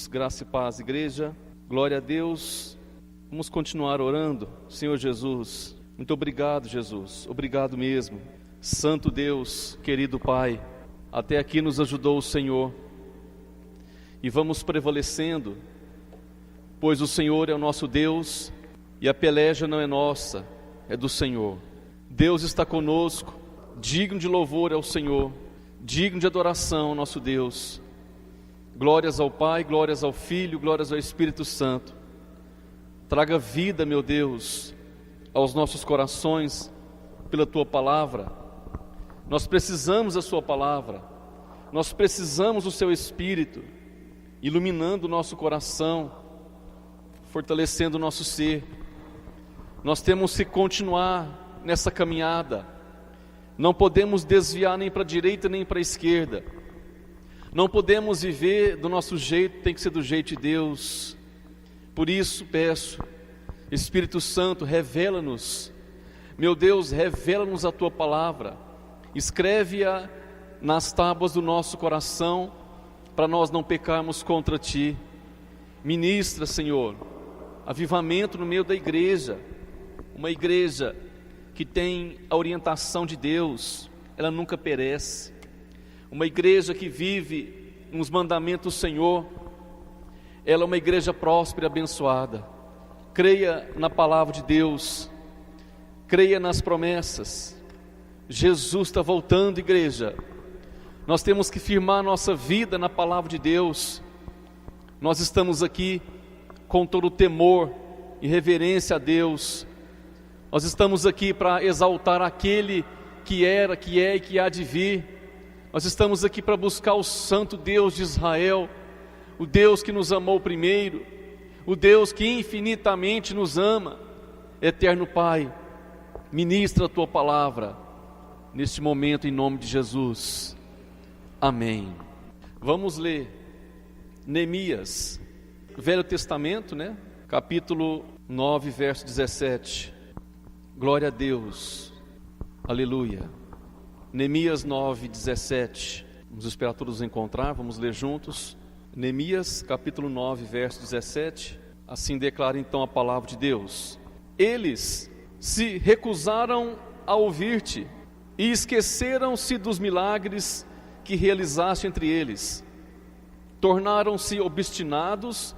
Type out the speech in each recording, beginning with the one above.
Graça e paz, igreja, glória a Deus. Vamos continuar orando. Senhor Jesus, muito obrigado, Jesus, obrigado mesmo. Santo Deus, querido Pai, até aqui nos ajudou o Senhor, e vamos prevalecendo, pois o Senhor é o nosso Deus, e a peleja não é nossa, é do Senhor. Deus está conosco, digno de louvor é o Senhor, digno de adoração ao nosso Deus. Glórias ao Pai, glórias ao Filho, glórias ao Espírito Santo. Traga vida, meu Deus, aos nossos corações pela Tua Palavra. Nós precisamos da Sua Palavra, nós precisamos do Seu Espírito, iluminando o nosso coração, fortalecendo o nosso ser. Nós temos que continuar nessa caminhada, não podemos desviar nem para a direita nem para a esquerda. Não podemos viver do nosso jeito, tem que ser do jeito de Deus. Por isso peço, Espírito Santo, revela-nos, meu Deus, revela-nos a Tua Palavra, escreve-a nas tábuas do nosso coração, para nós não pecarmos contra Ti. Ministra, Senhor, avivamento no meio da igreja, uma igreja que tem a orientação de Deus, ela nunca perece. Uma igreja que vive nos mandamentos do Senhor, ela é uma igreja próspera e abençoada. Creia na palavra de Deus, creia nas promessas. Jesus está voltando, igreja. Nós temos que firmar nossa vida na palavra de Deus. Nós estamos aqui com todo o temor e reverência a Deus. Nós estamos aqui para exaltar aquele que era, que é e que há de vir. Nós estamos aqui para buscar o Santo Deus de Israel, o Deus que nos amou primeiro, o Deus que infinitamente nos ama. Eterno Pai, ministra a Tua Palavra neste momento em nome de Jesus. Amém. Vamos ler Neemias, Velho Testamento, capítulo 9, verso 17. Glória a Deus, aleluia. Neemias 9, 17. Vamos esperar todos encontrar, vamos ler juntos. Neemias capítulo 9, verso 17. Assim declara então a palavra de Deus: Eles se recusaram a ouvir-te e esqueceram-se dos milagres que realizaste entre eles. Tornaram-se obstinados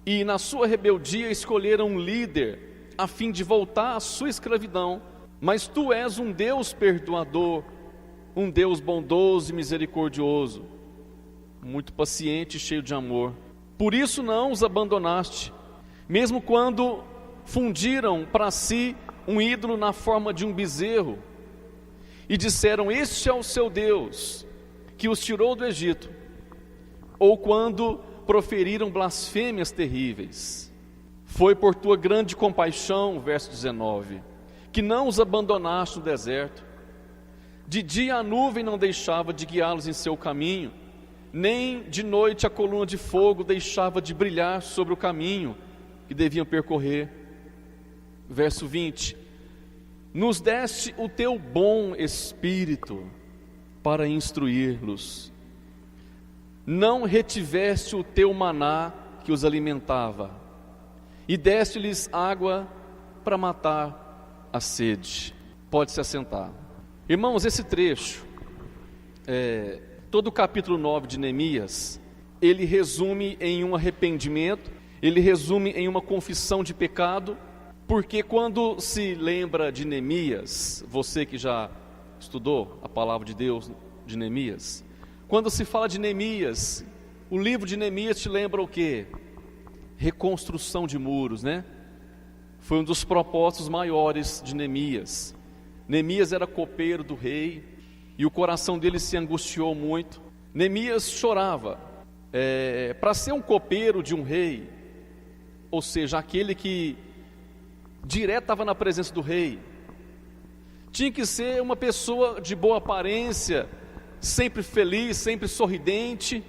e na sua rebeldia escolheram um líder a fim de voltar à sua escravidão. Mas Tu és um Deus perdoador, um Deus bondoso e misericordioso, muito paciente e cheio de amor. Por isso não os abandonaste, mesmo quando fundiram para si um ídolo na forma de um bezerro, e disseram: Este é o seu Deus, que os tirou do Egito. Ou quando proferiram blasfêmias terríveis. Foi por Tua grande compaixão, verso 19, que não os abandonaste no deserto. De dia a nuvem não deixava de guiá-los em seu caminho, nem de noite a coluna de fogo deixava de brilhar sobre o caminho que deviam percorrer. Verso 20: Nos deste o Teu bom Espírito para instruí-los. Não retiveste o Teu maná que os alimentava, e deste-lhes água para matar a sede. Pode se assentar. Irmãos, esse trecho, todo o capítulo 9 de Neemias, ele resume em um arrependimento, ele resume em uma confissão de pecado, porque quando se lembra de Neemias, você que já estudou a palavra de Deus de Neemias, quando se fala de Neemias, o livro de Neemias te lembra o quê? Reconstrução de muros, Foi um dos propósitos maiores de Neemias. Neemias era copeiro do rei e o coração dele se angustiou muito. Neemias chorava. Para ser um copeiro de um rei, ou seja, aquele que direto estava na presença do rei, tinha que ser uma pessoa de boa aparência, sempre feliz, sempre sorridente,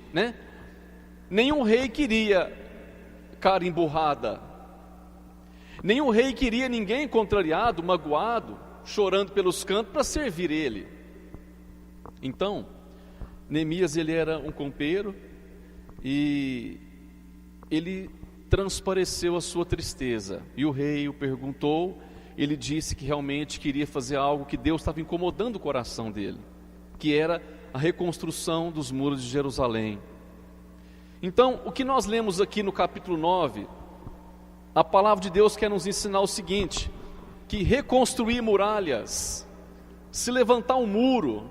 Nenhum rei queria cara emburrada. Nenhum rei queria ninguém contrariado, magoado, chorando pelos cantos para servir ele. Então, Neemias, ele era um copeiro, e ele transpareceu a sua tristeza. E o rei o perguntou, ele disse que realmente queria fazer algo que Deus estava incomodando o coração dele, que era a reconstrução dos muros de Jerusalém. Então, o que nós lemos aqui no capítulo 9, a palavra de Deus quer nos ensinar o seguinte, que reconstruir muralhas, se levantar um muro,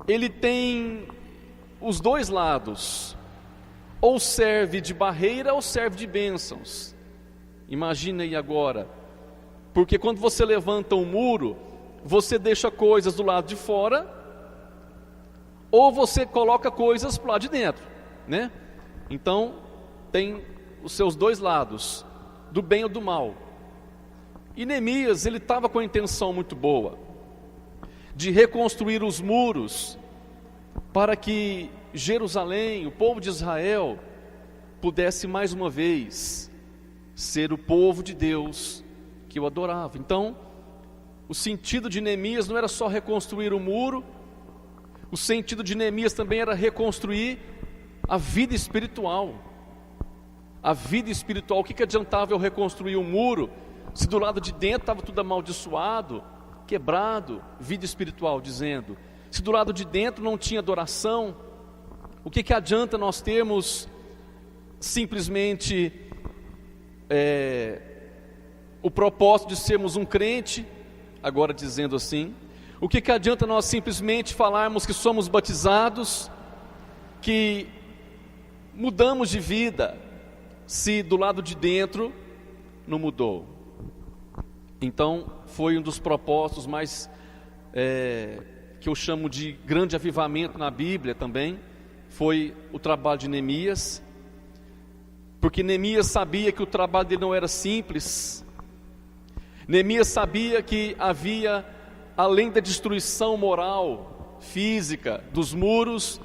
ele tem os dois lados, ou serve de barreira ou serve de bênçãos. Imagina aí agora, porque quando você levanta um muro, você deixa coisas do lado de fora, ou você coloca coisas para o lado de dentro, né? Então, tem os seus dois lados, do bem ou do mal. E Neemias, ele estava com a intenção muito boa, de reconstruir os muros, para que Jerusalém, o povo de Israel, pudesse mais uma vez ser o povo de Deus que o adorava. Então, o sentido de Neemias não era só reconstruir o muro, o sentido de Neemias também era reconstruir a vida espiritual. A vida espiritual, o que adiantava eu reconstruir o muro, se do lado de dentro estava tudo amaldiçoado, quebrado, vida espiritual dizendo. Se do lado de dentro não tinha adoração, o que adianta nós termos simplesmente o propósito de sermos um crente, agora dizendo assim, o que adianta nós simplesmente falarmos que somos batizados, que mudamos de vida, se do lado de dentro não mudou? Então, foi um dos propósitos mais, que eu chamo de grande avivamento na Bíblia também, foi o trabalho de Neemias, porque Neemias sabia que o trabalho dele não era simples. Neemias sabia que havia, além da destruição moral, física, dos muros,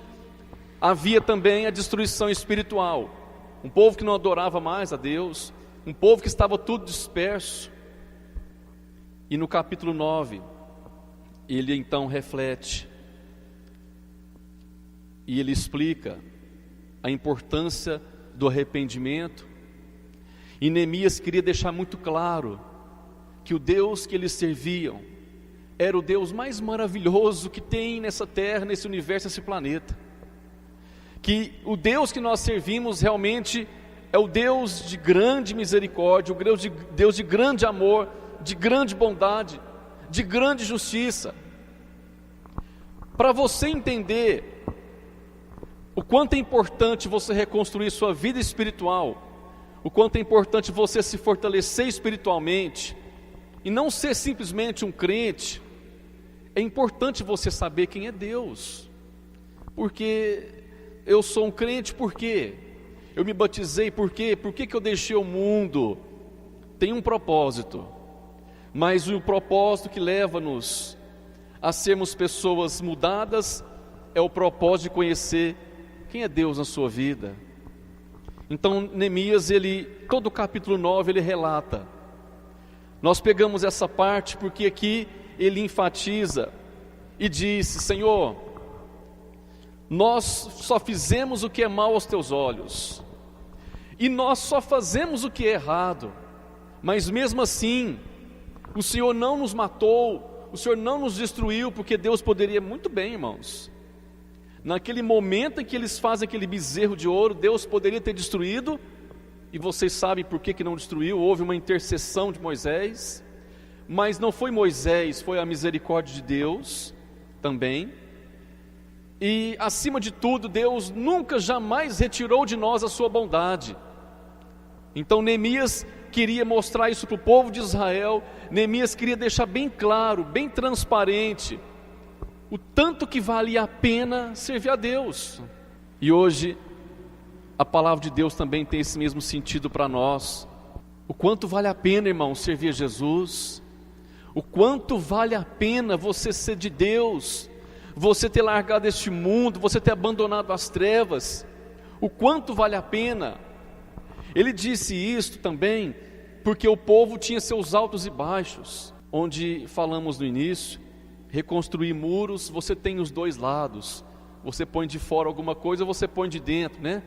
havia também a destruição espiritual. Um povo que não adorava mais a Deus, um povo que estava tudo disperso. E no capítulo 9, ele então reflete, e ele explica a importância do arrependimento. E Neemias queria deixar muito claro que o Deus que eles serviam era o Deus mais maravilhoso que tem nessa terra, nesse universo, nesse planeta. Que o Deus que nós servimos realmente é o Deus de grande misericórdia, o Deus de grande amor, de grande bondade, de grande justiça. Para você entender o quanto é importante você reconstruir sua vida espiritual, o quanto é importante você se fortalecer espiritualmente, e não ser simplesmente um crente, é importante você saber quem é Deus. Porque eu sou um crente, por quê? Eu me batizei, por quê? Por que eu deixei o mundo? Tem um propósito, mas o propósito que leva-nos a sermos pessoas mudadas é o propósito de conhecer quem é Deus na sua vida. Então Neemias, todo o capítulo 9 ele relata. Nós pegamos essa parte porque aqui ele enfatiza e disse: Senhor, nós só fizemos o que é mal aos teus olhos, e nós só fazemos o que é errado, mas mesmo assim o Senhor não nos matou, o Senhor não nos destruiu, porque Deus poderia muito bem, irmãos, naquele momento em que eles fazem aquele bezerro de ouro, Deus poderia ter destruído, e vocês sabem por que não destruiu. Houve uma intercessão de Moisés, mas não foi Moisés, foi a misericórdia de Deus também. E acima de tudo, Deus nunca jamais retirou de nós a sua bondade. Então Neemias queria mostrar isso para o povo de Israel. Neemias queria deixar bem claro, bem transparente, o tanto que valia a pena servir a Deus. E hoje a palavra de Deus também tem esse mesmo sentido para nós. O quanto vale a pena, irmão, servir a Jesus. O quanto vale a pena você ser de Deus, você ter largado este mundo, você ter abandonado as trevas. O quanto vale a pena. Ele disse isto também porque o povo tinha seus altos e baixos, onde falamos no início, reconstruir muros, você tem os dois lados, Você põe de fora alguma coisa, você põe de dentro, né?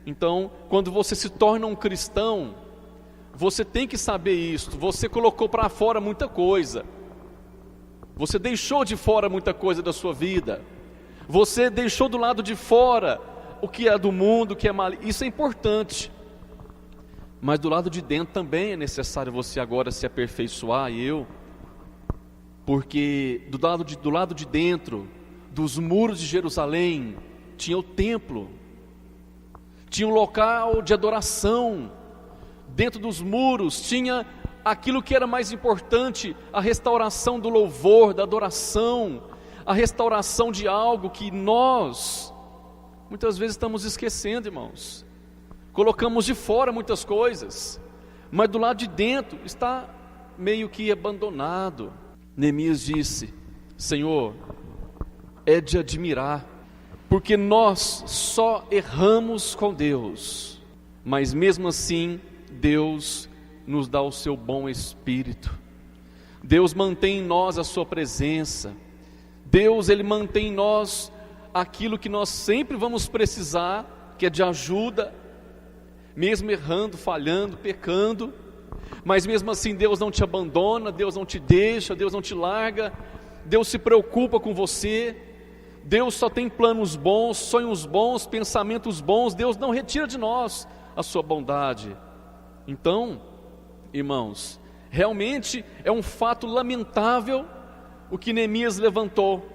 Então, quando você se torna um cristão, você tem que saber isso. Você colocou para fora muita coisa. Você deixou de fora muita coisa da sua vida. Você deixou do lado de fora o que é do mundo, o que é mal. Isso é importante. Mas do lado de dentro também é necessário você agora se aperfeiçoar, porque do lado de dentro, dos muros de Jerusalém, tinha o templo, tinha um local de adoração. Dentro dos muros tinha aquilo que era mais importante, a restauração do louvor, da adoração, a restauração de algo que nós muitas vezes estamos esquecendo, irmãos. Colocamos de fora muitas coisas, mas do lado de dentro está meio que abandonado. Neemias disse: Senhor, é de admirar, porque nós só erramos com Deus, mas mesmo assim Deus nos dá o seu bom espírito. Deus mantém em nós a sua presença. Deus, Ele mantém em nós aquilo que nós sempre vamos precisar, que é de ajuda, mesmo errando, falhando, pecando. Mas mesmo assim Deus não te abandona, Deus não te deixa, Deus não te larga. Deus se preocupa com você. Deus só tem planos bons, sonhos bons, pensamentos bons. Deus não retira de nós a sua bondade. Então, irmãos, realmente é um fato lamentável o que Neemias levantou.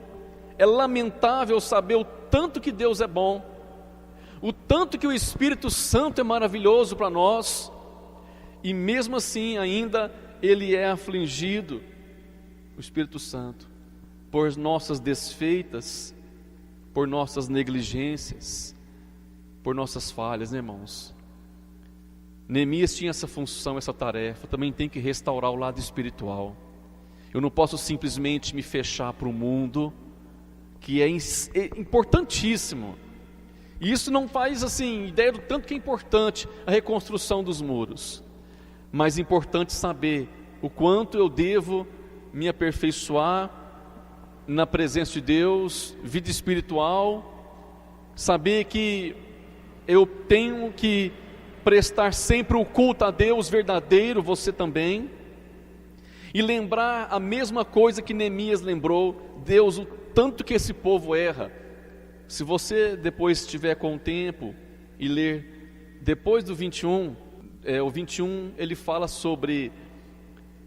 É lamentável saber o tanto que Deus é bom, o tanto que o Espírito Santo é maravilhoso para nós, e mesmo assim ainda ele é afligido, o Espírito Santo, por nossas desfeitas, por nossas negligências, por nossas falhas, né, irmãos? Neemias tinha essa função, essa tarefa. Também tem que restaurar o lado espiritual. Eu não posso simplesmente me fechar para o mundo, que é importantíssimo. E isso não faz assim ideia do tanto que é importante a reconstrução dos muros. Mas é importante saber o quanto eu devo me aperfeiçoar na presença de Deus, vida espiritual, saber que eu tenho que prestar sempre o culto a Deus verdadeiro, você também, e lembrar a mesma coisa que Neemias lembrou: Deus, o tanto que esse povo erra. Se você depois estiver com o tempo e ler depois do 21, o 21 ele fala sobre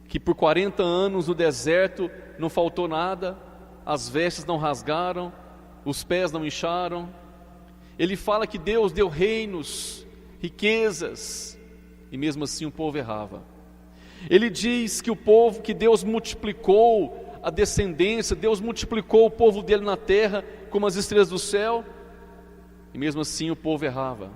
que por 40 anos no deserto não faltou nada, as vestes não rasgaram, os pés não incharam. Ele fala que Deus deu reinos, riquezas, e mesmo assim o povo errava. Ele diz que Deus multiplicou a descendência, Deus multiplicou o povo dele na terra como as estrelas do céu, e mesmo assim o povo errava.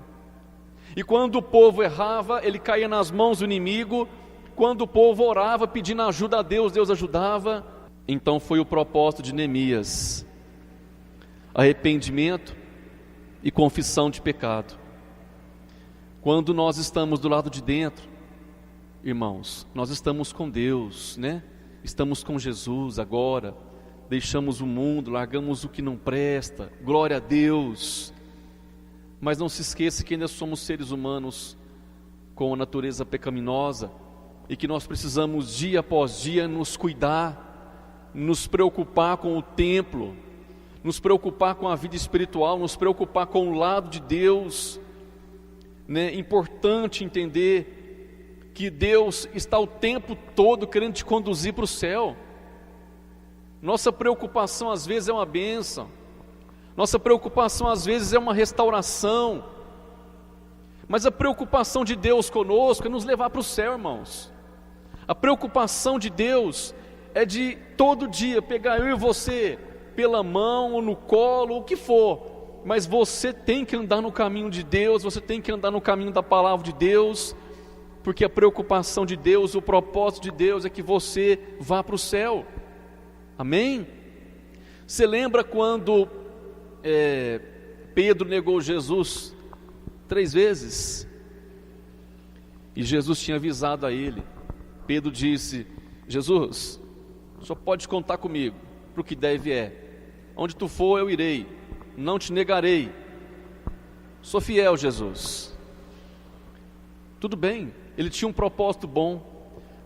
E quando o povo errava, ele caía nas mãos do inimigo. Quando o povo orava pedindo ajuda a Deus, Deus ajudava. Então foi o propósito de Neemias: arrependimento e confissão de pecado. Quando nós estamos do lado de dentro, irmãos, nós estamos com Deus, né? Estamos com Jesus agora, deixamos o mundo, largamos o que não presta, glória a Deus. Mas não se esqueça que ainda somos seres humanos com a natureza pecaminosa, e que nós precisamos dia após dia nos cuidar, nos preocupar com o templo, nos preocupar com a vida espiritual, nos preocupar com o lado de Deus. É importante entender que Deus está o tempo todo querendo te conduzir para o céu. Nossa preocupação às vezes é uma bênção, nossa preocupação às vezes é uma restauração, mas a preocupação de Deus conosco é nos levar para o céu, irmãos. A preocupação de Deus é de todo dia pegar eu e você pela mão ou no colo, o que for, mas você tem que andar no caminho de Deus, você tem que andar no caminho da palavra de Deus, porque a preocupação de Deus, o propósito de Deus é que você vá para o céu. Amém? Você lembra quando Pedro negou Jesus 3 vezes? E Jesus tinha avisado a ele. Pedro disse: Jesus, só pode contar comigo, para o que deve onde tu for eu irei, não te negarei. Sou fiel, Jesus. Tudo bem, ele tinha um propósito bom,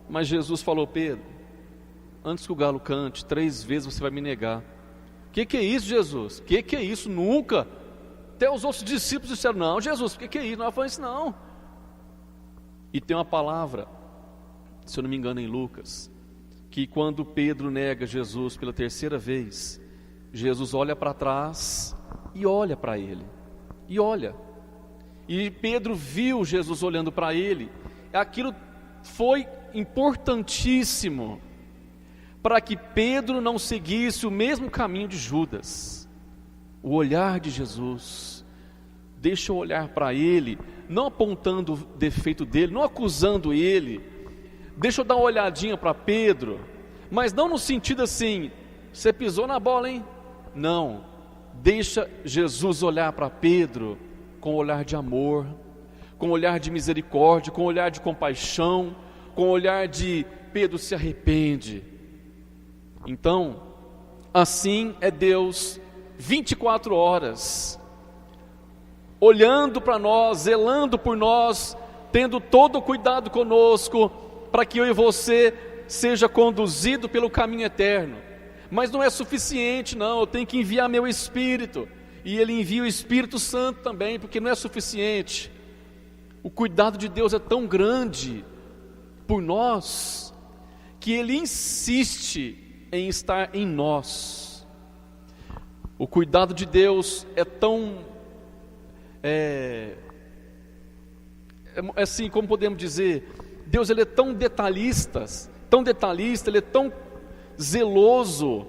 mas Jesus falou: Pedro, antes que o galo cante, 3 vezes você vai me negar. Que é isso, Jesus? Que é isso? Nunca. Até os outros discípulos disseram: não, Jesus, que é isso? Não foi isso não. E tem uma palavra, se eu não me engano, em Lucas, que quando Pedro nega Jesus pela 3ª vez, Jesus olha para trás e olha para ele. E olha. E Pedro viu Jesus olhando para ele. Aquilo foi importantíssimo para que Pedro não seguisse o mesmo caminho de Judas. O olhar de Jesus. Deixa eu olhar para ele, não apontando o defeito dele, não acusando ele. Deixa eu dar uma olhadinha para Pedro, mas não no sentido assim: você pisou na bola, hein? Não, deixa Jesus olhar para Pedro com um olhar de amor, com um olhar de misericórdia, com um olhar de compaixão, com um olhar de: Pedro, se arrepende. Então, assim é Deus 24 horas, olhando para nós, zelando por nós, tendo todo o cuidado conosco, para que eu e você seja conduzido pelo caminho eterno. Mas não é suficiente não, eu tenho que enviar meu Espírito, e Ele envia o Espírito Santo também, porque não é suficiente. O cuidado de Deus é tão grande por nós, que Ele insiste em estar em nós. O cuidado de Deus é tão, assim, como podemos dizer, Deus ele é tão detalhista, Ele é tão zeloso,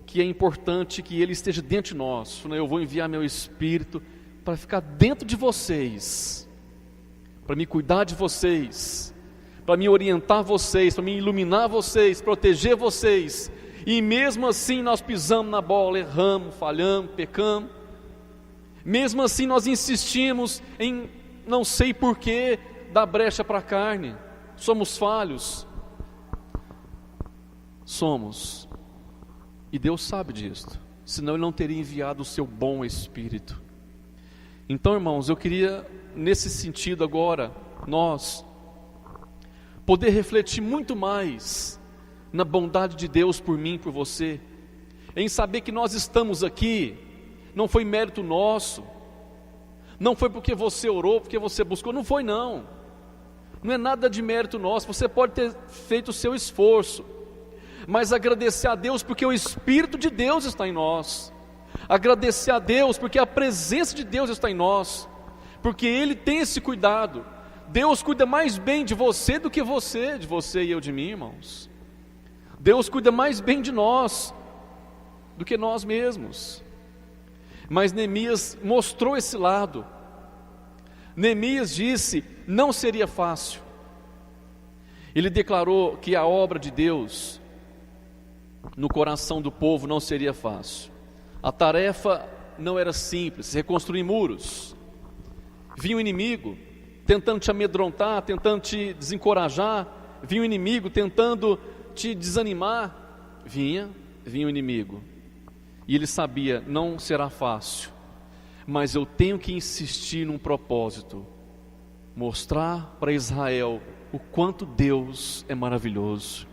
que é importante que Ele esteja dentro de nós. Eu vou enviar meu Espírito para ficar dentro de vocês, para me cuidar de vocês, para me orientar vocês, para me iluminar vocês, proteger vocês. E mesmo assim nós pisamos na bola, erramos, falhamos, pecamos. Mesmo assim nós insistimos em não sei porquê dar brecha para a carne. Somos falhos. Somos. E Deus sabe disso. Senão Ele não teria enviado o seu bom Espírito. Então, irmãos, eu queria, nesse sentido agora, nós poder refletir muito mais na bondade de Deus por mim, por você, em saber que nós estamos aqui, não foi mérito nosso, não foi porque você orou, porque você buscou, não foi não é nada de mérito nosso. Você pode ter feito o seu esforço, mas agradecer a Deus porque o Espírito de Deus está em nós, agradecer a Deus porque a presença de Deus está em nós, porque Ele tem esse cuidado. Deus cuida mais bem de você do que de você e eu de mim, irmãos. Deus cuida mais bem de nós do que nós mesmos. Mas Neemias mostrou esse lado. Neemias disse: não seria fácil. Ele declarou que a obra de Deus no coração do povo não seria fácil. A tarefa não era simples, reconstruir muros. Vinha o inimigo tentando te amedrontar, tentando te desencorajar. Vinha o inimigo tentando te desanimar. Vinha o inimigo. E ele sabia: não será fácil, mas eu tenho que insistir num propósito: mostrar para Israel o quanto Deus é maravilhoso.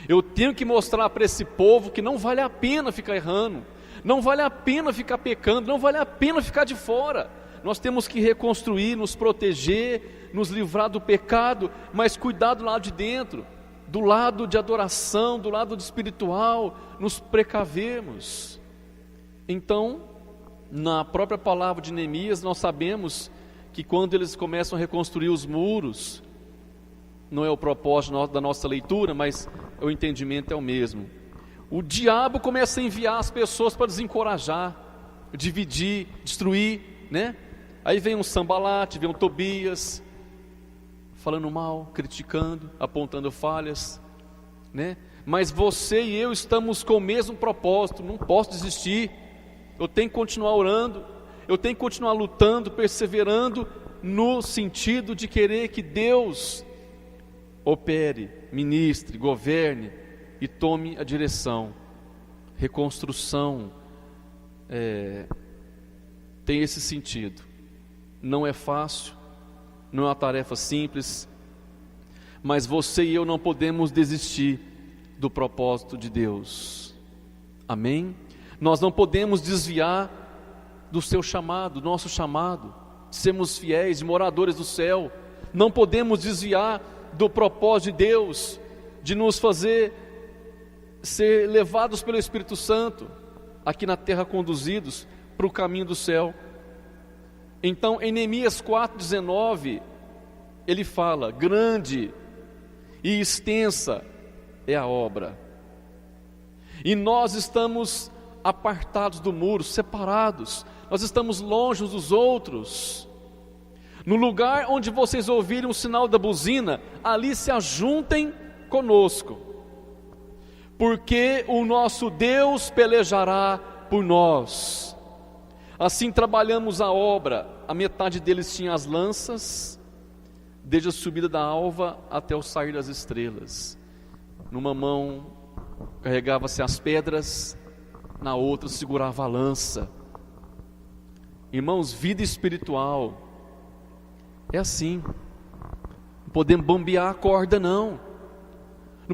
Eu tenho que mostrar para esse povo que não vale a pena ficar errando, não vale a pena ficar pecando, não vale a pena ficar de fora. Nós temos que reconstruir, nos proteger, nos livrar do pecado, mas cuidar do lado de dentro, do lado de adoração, do lado espiritual, nos precavermos. Então, na própria palavra de Neemias, nós sabemos que quando eles começam a reconstruir os muros, não é o propósito da nossa leitura, mas o entendimento é o mesmo. O diabo começa a enviar as pessoas para desencorajar, dividir, destruir, né? Aí vem um Sambalate, vem um Tobias, falando mal, criticando, apontando falhas, né? Mas você e eu estamos com o mesmo propósito. Não posso desistir, eu tenho que continuar orando, eu tenho que continuar lutando, perseverando, no sentido de querer que Deus opere, ministre, governe e tome a direção. Reconstrução tem esse sentido. Não é fácil, não é uma tarefa simples, mas você e eu não podemos desistir do propósito de Deus. Amém? Nós não podemos desviar do seu chamado, do nosso chamado, de sermos fiéis, de moradores do céu. Não podemos desviar do propósito de Deus, de nos fazer ser levados pelo Espírito Santo, aqui na terra conduzidos para o caminho do céu. Então, em Neemias 4,19, ele fala: grande e extensa é a obra, e nós estamos apartados do muro, separados, nós estamos longe uns dos outros. No lugar onde vocês ouvirem o sinal da buzina, ali se ajuntem conosco, porque o nosso Deus pelejará por nós. Assim trabalhamos a obra. A metade deles tinha as lanças, desde a subida da alva até o sair das estrelas. Numa mão carregava-se as pedras, na outra segurava a lança. Irmãos, vida espiritual é assim. Não podemos bombear a corda, não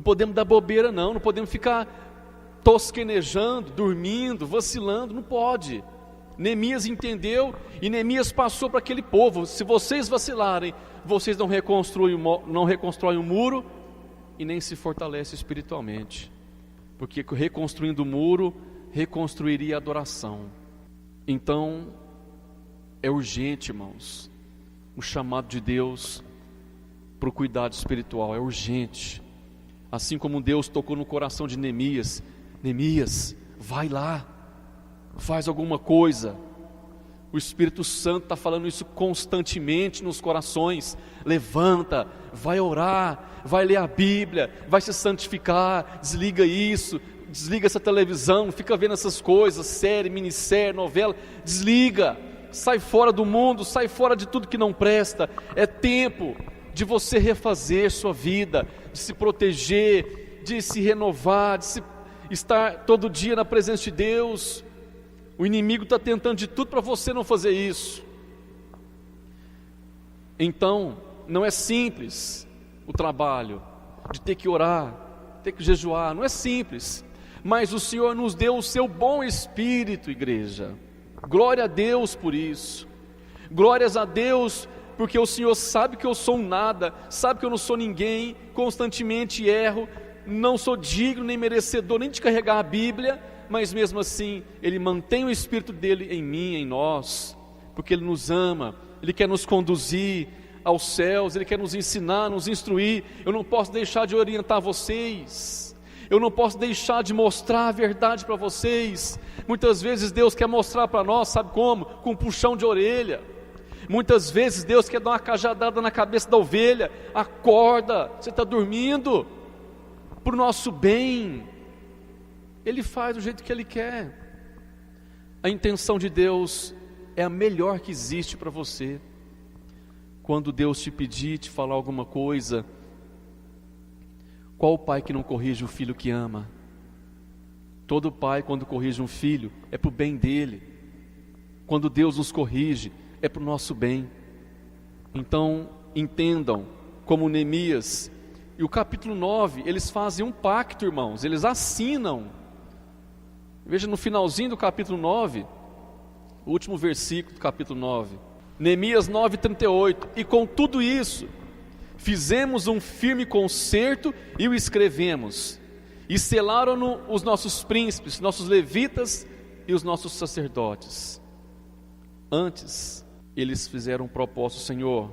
podemos dar bobeira, não podemos ficar tosquenejando, dormindo, vacilando, não pode. Neemias entendeu, e Neemias passou para aquele povo: se vocês vacilarem, vocês não reconstroem o muro e nem se fortalecem espiritualmente, porque reconstruindo o muro, reconstruiria a adoração. Então, é urgente, irmãos, o chamado de Deus para o cuidado espiritual, é urgente. Assim como Deus tocou no coração de Neemias: Neemias, vai lá, faz alguma coisa. O Espírito Santo está falando isso constantemente nos corações: levanta, vai orar, vai ler a Bíblia, vai se santificar, desliga isso, desliga essa televisão, não fica vendo essas coisas, série, minissérie, novela, desliga, sai fora do mundo, sai fora de tudo que não presta. É tempo de você refazer sua vida, de se proteger, de se renovar, de estar todo dia na presença de Deus. O inimigo está tentando de tudo para você não fazer isso. Então, não é simples o trabalho de ter que orar, ter que jejuar, não é simples, mas o Senhor nos deu o seu bom Espírito, igreja. Glória a Deus por isso, glórias a Deus, porque o Senhor sabe que eu sou um nada, sabe que eu não sou ninguém, constantemente erro, não sou digno nem merecedor nem de carregar a Bíblia, mas mesmo assim Ele mantém o Espírito dEle em mim, em nós, porque Ele nos ama, Ele quer nos conduzir aos céus, Ele quer nos ensinar, nos instruir. Eu não posso deixar de orientar vocês, eu não posso deixar de mostrar a verdade para vocês. Muitas vezes Deus quer mostrar para nós, sabe como? Com um puxão de orelha. Muitas vezes Deus quer dar uma cajadada na cabeça da ovelha: acorda, você está dormindo, para o nosso bem. Ele faz do jeito que Ele quer. A intenção de Deus é a melhor que existe para você. Quando Deus te pedir, te falar alguma coisa, qual o pai que não corrige o filho que ama? Todo pai, quando corrige um filho, é para o bem dele. Quando Deus nos corrige, é para o nosso bem. Então, entendam, como Neemias e o capítulo 9, eles fazem um pacto, irmãos, eles assinam. Veja no finalzinho do capítulo 9, o último versículo do capítulo 9, Neemias 9:38: e com tudo isso, fizemos um firme concerto e o escrevemos, e selaram-no os nossos príncipes, nossos levitas e os nossos sacerdotes. Antes, eles fizeram um propósito: Senhor,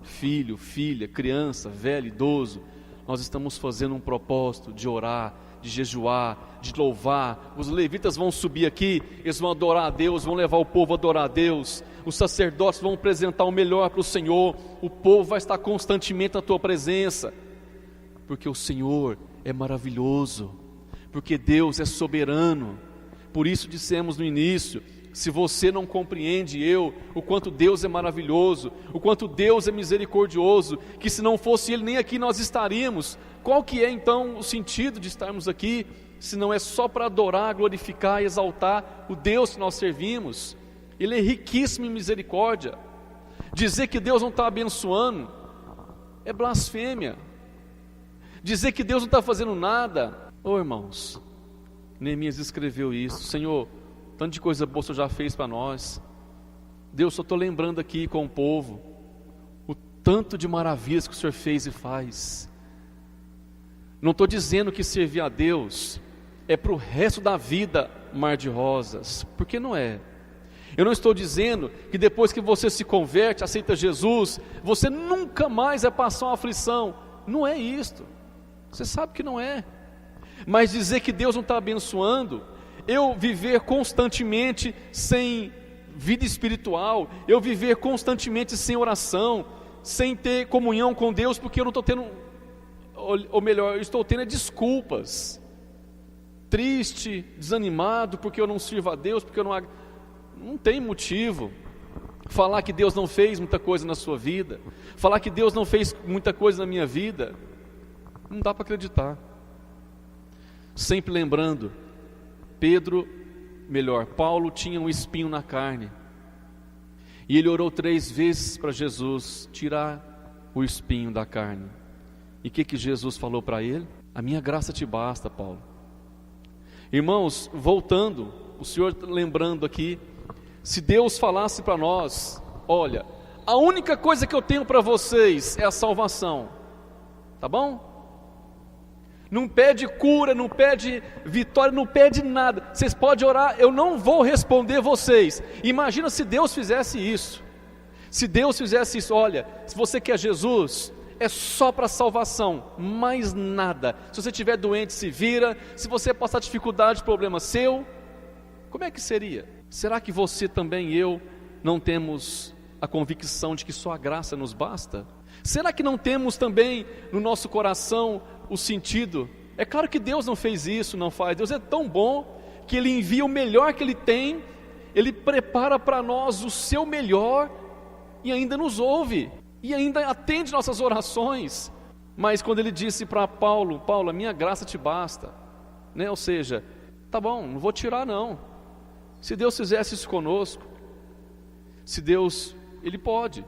filho, filha, criança, velho, idoso, nós estamos fazendo um propósito de orar, de jejuar, de louvar. Os levitas vão subir aqui, eles vão adorar a Deus, vão levar o povo a adorar a Deus. Os sacerdotes vão apresentar o melhor para o Senhor. O povo vai estar constantemente na tua presença, porque o Senhor é maravilhoso, porque Deus é soberano. Por isso dissemos no início: se você não compreende o quanto Deus é maravilhoso, o quanto Deus é misericordioso, que se não fosse Ele nem aqui nós estaríamos, qual que é então o sentido de estarmos aqui, se não é só para adorar, glorificar e exaltar o Deus que nós servimos? Ele é riquíssimo em misericórdia. Dizer que Deus não está abençoando é blasfêmia. Dizer que Deus não está fazendo nada, irmãos, Neemias escreveu isso: Senhor, tanto de coisa boa o Senhor já fez para nós. Deus, só estou lembrando aqui com o povo o tanto de maravilhas que o Senhor fez e faz. Não estou dizendo que servir a Deus é para o resto da vida mar de rosas, porque não é. Eu não estou dizendo que depois que você se converte, aceita Jesus, você nunca mais vai passar uma aflição. Não é isto. Você sabe que não é. Mas dizer que Deus não está abençoando, eu viver constantemente sem vida espiritual, eu viver constantemente sem oração, sem ter comunhão com Deus, porque eu não estou tendo, ou melhor, eu estou tendo desculpas, triste, desanimado, porque eu não sirvo a Deus, porque eu não tem motivo. Falar que Deus não fez muita coisa na sua vida, falar que Deus não fez muita coisa na minha vida, não dá para acreditar. Sempre lembrando, Paulo tinha um espinho na carne, e ele orou 3 vezes para Jesus tirar o espinho da carne. E o que Jesus falou para ele? A minha graça te basta, Paulo. Irmãos, voltando, o Senhor lembrando aqui, se Deus falasse para nós: olha, a única coisa que eu tenho para vocês é a salvação, tá bom? Não pede cura, não pede vitória, não pede nada. Vocês podem orar, eu não vou responder vocês. Imagina se Deus fizesse isso. Se Deus fizesse isso: olha, se você quer Jesus, é só para salvação, mais nada. Se você estiver doente, se vira. Se você passar dificuldade, problema seu. Como é que seria? Será que você também e eu não temos a convicção de que só a graça nos basta? Será que não temos também no nosso coração o sentido? É claro que Deus não fez isso, não faz. Deus é tão bom que Ele envia o melhor que Ele tem, Ele prepara para nós o seu melhor e ainda nos ouve, e ainda atende nossas orações. Mas quando Ele disse para Paulo: Paulo, a minha graça te basta, né? Ou seja, tá bom, não vou tirar não. Se Deus fizesse isso conosco, se Deus, Ele pode.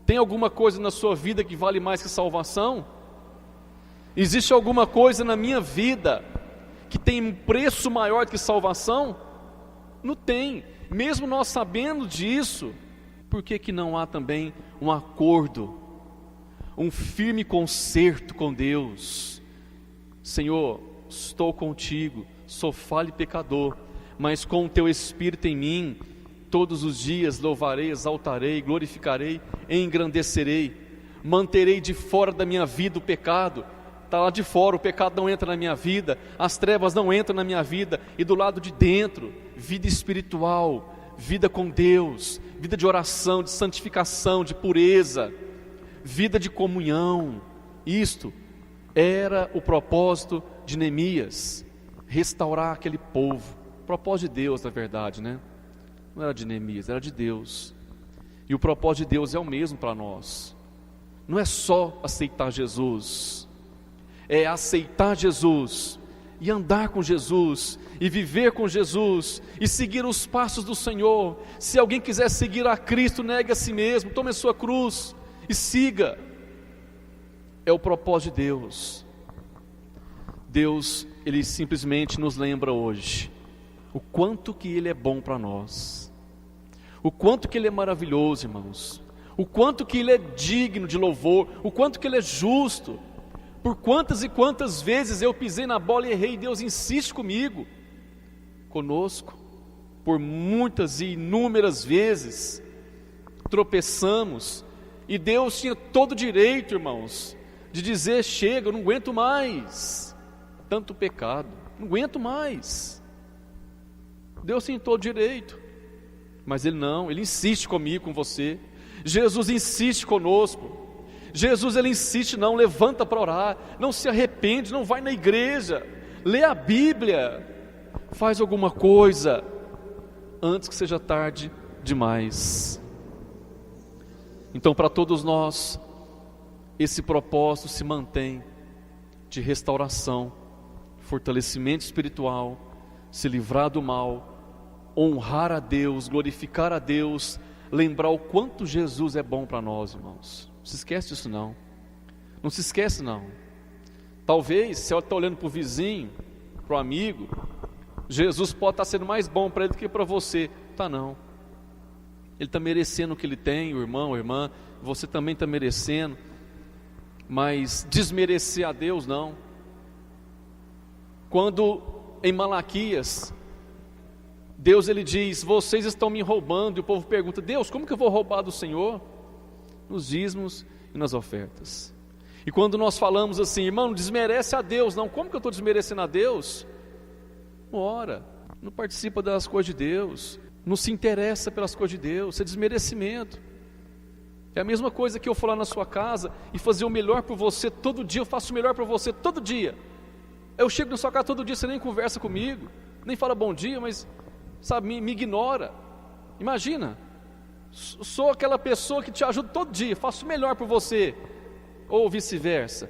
Tem alguma coisa na sua vida que vale mais que salvação? Existe alguma coisa na minha vida que tem um preço maior que salvação? Não tem. Mesmo nós sabendo disso, por que não há também um acordo, um firme concerto com Deus? Senhor, estou contigo, sou falho e pecador, mas com o teu Espírito em mim, todos os dias louvarei, exaltarei, glorificarei, engrandecerei. Manterei de fora da minha vida o pecado. Está lá de fora, o pecado não entra na minha vida, as trevas não entram na minha vida. E do lado de dentro, vida espiritual, vida com Deus, vida de oração, de santificação, de pureza, vida de comunhão. Isto era o propósito de Neemias, restaurar aquele povo. Propósito de Deus, na verdade, né? Não era de Neemias, era de Deus. E o propósito de Deus é o mesmo para nós. Não é só aceitar Jesus, é aceitar Jesus e andar com Jesus e viver com Jesus e seguir os passos do Senhor. Se alguém quiser seguir a Cristo, negue a si mesmo, tome a sua cruz e siga. É o propósito de Deus. Deus, Ele simplesmente nos lembra hoje o quanto que Ele é bom para nós, o quanto que Ele é maravilhoso, irmãos, o quanto que Ele é digno de louvor, o quanto que Ele é justo. Por quantas e quantas vezes eu pisei na bola e errei, e Deus insiste conosco, por muitas e inúmeras vezes, tropeçamos, e Deus tinha todo o direito, irmãos, de dizer: chega, eu não aguento mais tanto pecado, não aguento mais. Deus tem todo o direito, mas Ele não, Ele insiste comigo, com você. Jesus insiste conosco. Jesus, Ele insiste: não, levanta para orar, não se arrepende, não vai na igreja, lê a Bíblia, faz alguma coisa, antes que seja tarde demais. Então, para todos nós, esse propósito se mantém de restauração, fortalecimento espiritual, se livrar do mal, honrar a Deus, glorificar a Deus, lembrar o quanto Jesus é bom para nós, irmãos. Não se esquece disso não. Não se esquece não. Talvez, se você está olhando para o vizinho, para o amigo, Jesus pode estar sendo mais bom para ele do que para você. Tá não. Ele está merecendo o que ele tem, o irmão, a irmã, você também está merecendo, mas desmerecer a Deus não. Quando em Malaquias, Deus ele diz, vocês estão me roubando, e o povo pergunta, Deus, como que eu vou roubar do Senhor? Nos dízimos e nas ofertas. E quando nós falamos assim, irmão, não desmerece a Deus, não, como que eu estou desmerecendo a Deus? Não ora, não participa das coisas de Deus, não se interessa pelas coisas de Deus, isso é desmerecimento. É a mesma coisa que eu for lá na sua casa e fazer o melhor por você todo dia, eu faço o melhor para você todo dia. Eu chego na sua casa todo dia, você nem conversa comigo, nem fala bom dia, mas, sabe, me ignora. Imagina, sou aquela pessoa que te ajuda todo dia, faço o melhor por você, ou vice-versa.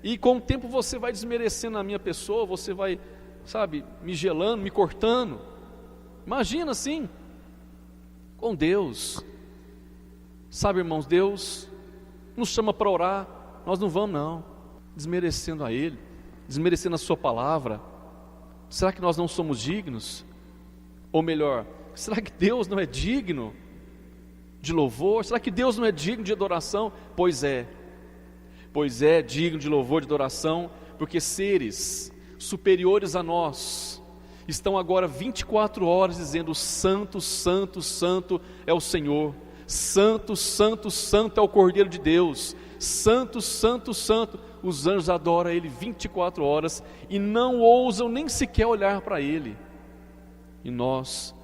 E com o tempo você vai desmerecendo a minha pessoa, você vai, sabe, me gelando, me cortando. Imagina assim, com Deus. Sabe, irmãos, Deus nos chama para orar, nós não vamos não, desmerecendo a Ele, desmerecendo a sua palavra. Será que nós não somos dignos? Ou melhor, será que Deus não é digno de louvor? Será que Deus não é digno de adoração? Pois é digno de louvor, de adoração, porque seres superiores a nós estão agora 24 horas dizendo, santo, santo, santo é o Senhor, santo, santo, santo é o Cordeiro de Deus, santo, santo, santo. Os anjos adoram Ele 24 horas e não ousam nem sequer olhar para Ele. E nós,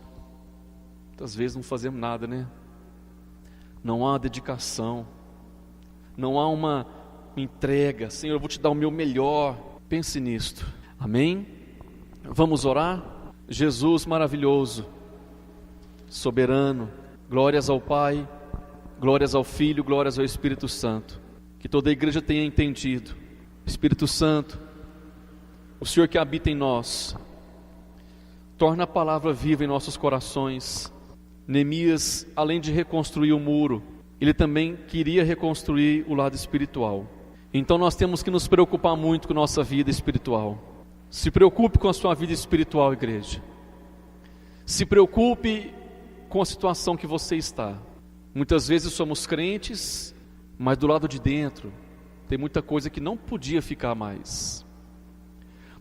muitas vezes não fazemos nada, né? Não há dedicação, não há uma entrega. Senhor, eu vou te dar o meu melhor. Pense nisto, amém? Vamos orar? Jesus maravilhoso, soberano, glórias ao Pai, glórias ao Filho, glórias ao Espírito Santo. Que toda a igreja tenha entendido. Espírito Santo, o Senhor que habita em nós, torna a palavra viva em nossos corações. Neemias, além de reconstruir o muro, ele também queria reconstruir o lado espiritual. Então nós temos que nos preocupar muito com nossa vida espiritual. Se preocupe com a sua vida espiritual, igreja. Se preocupe com a situação que você está. Muitas vezes somos crentes, mas do lado de dentro tem muita coisa que não podia ficar mais.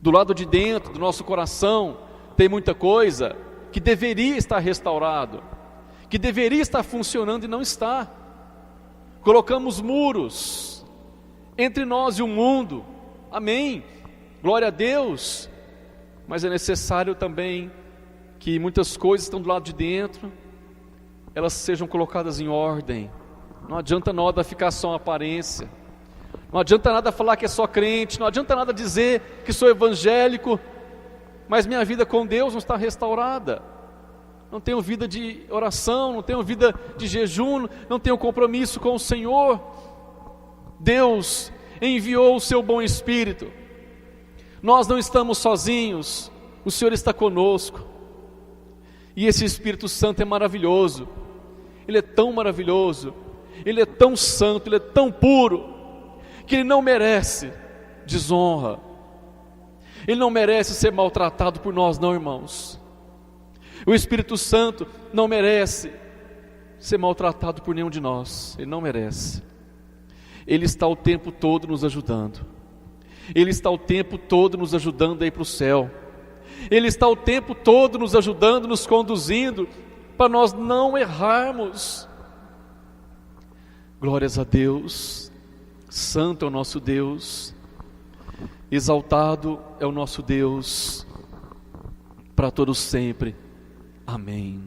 Do lado de dentro do nosso coração tem muita coisa que deveria estar restaurado, que deveria estar funcionando e não está. Colocamos muros entre nós e o mundo, amém, glória a Deus, mas é necessário também que muitas coisas estão do lado de dentro, elas sejam colocadas em ordem. Não adianta nada ficar só uma aparência, não adianta nada falar que é só crente, não adianta nada dizer que sou evangélico, mas minha vida com Deus não está restaurada. Não tenho vida de oração, não tenho vida de jejum, não tenho compromisso com o Senhor. Deus enviou o seu bom Espírito. Nós não estamos sozinhos, o Senhor está conosco. E esse Espírito Santo é maravilhoso. Ele é tão maravilhoso, Ele é tão santo, Ele é tão puro, que Ele não merece desonra. Ele não merece ser maltratado por nós não, irmãos. O Espírito Santo não merece ser maltratado por nenhum de nós. Ele não merece. Ele está o tempo todo nos ajudando. Ele está o tempo todo nos ajudando a ir para o céu. Ele está o tempo todo nos ajudando, nos conduzindo, para nós não errarmos. Glórias a Deus. Santo é o nosso Deus, exaltado é o nosso Deus, para todos sempre. Amém.